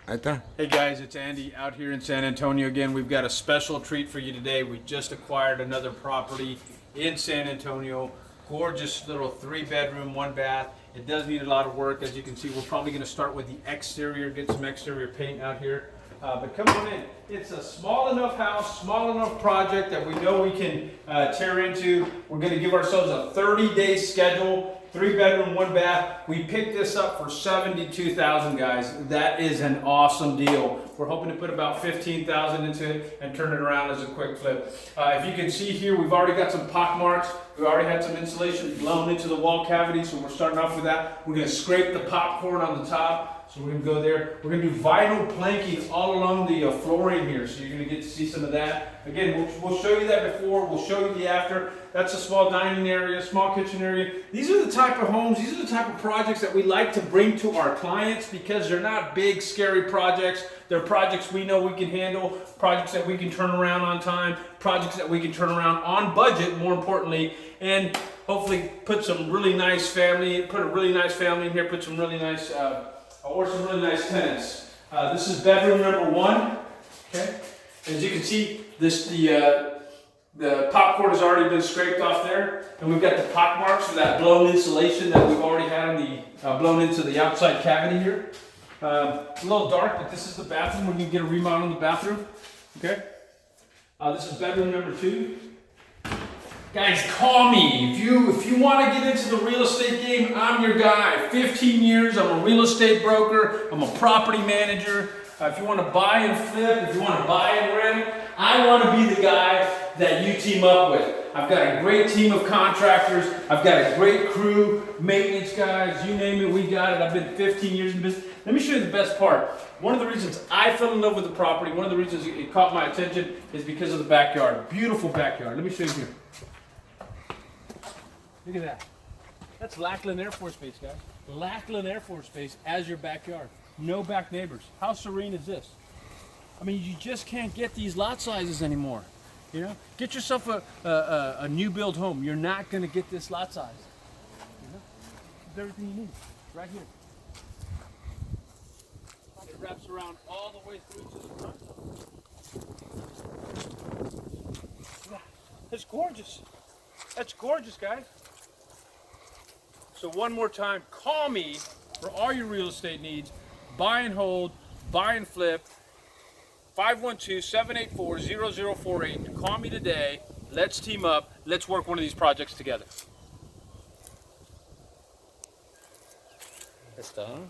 Ahí está. Hey guys, it's Andy out here in San Antonio again. We've got a special treat for you today. We just acquired another property in San Antonio. Gorgeous little 3-bedroom, 1-bath. It does need a lot of work. As you can see, we're probably going to start with the exterior, get some exterior paint out here. But come on in. It's a small enough house, small enough project that we know we can tear into. We're going to give ourselves a 30-day schedule. 3-bedroom, 1-bath. We picked this up for $72,000, guys. That is an awesome deal. We're hoping to put about $15,000 into it and turn it around as a quick flip. If you can see here, we've already got some pock marks. We already had some insulation blown into the wall cavity, so we're starting off with that. We're going to scrape the popcorn on the top, so we're going to go there. We're going to do vinyl planking all along the flooring here, so you're going to get to see some of that. Again, we'll show you that before. We'll show you the after. That's a small dining area, small kitchen area. These are the type of homes, these are the type of projects that we like to bring to our clients because they're not big, scary projects. They're projects we know we can handle, projects that we can turn around on time, projects that we can turn around on budget, more importantly, and hopefully put some really nice family, put a really nice family in here, put some really nice, or some really nice tenants. This is bedroom number 1, okay? As you can see, the popcorn has already been scraped off there, and we've got the pock marks for that blown insulation that we've already had on the blown into the outside cavity here. A little dark, but this is the bathroom. We're going to get a remodel in the bathroom. Okay. This is bedroom number 2. Guys, call me if you want to get into the real estate game. I'm your guy. 15 years. I'm a real estate broker. I'm a property manager. If you want to buy and flip, if you want to buy and rent, I want to be the guy that you team up with. I've got a great team of contractors. I've got a great crew, maintenance guys, you name it, we got it. I've been 15 years in business. Let me show you the best part. One of the reasons I fell in love with the property, one of the reasons it caught my attention is because of the backyard. Beautiful backyard. Let me show you here. Look at that. That's Lackland Air Force Base, guys. Lackland Air Force Base as your backyard. No back neighbors. How serene is this? I mean, you just can't get these lot sizes anymore. You know, get yourself a new build home. You're not going to get this lot size. You know, it's everything you need right here. It wraps around all the way through to the front. Yeah, it's gorgeous. That's gorgeous, guys. So one more time, call me for all your real estate needs. Buy and hold, buy and flip. 512-784-0048. Call me today. Let's team up. Let's work one of these projects together. Está.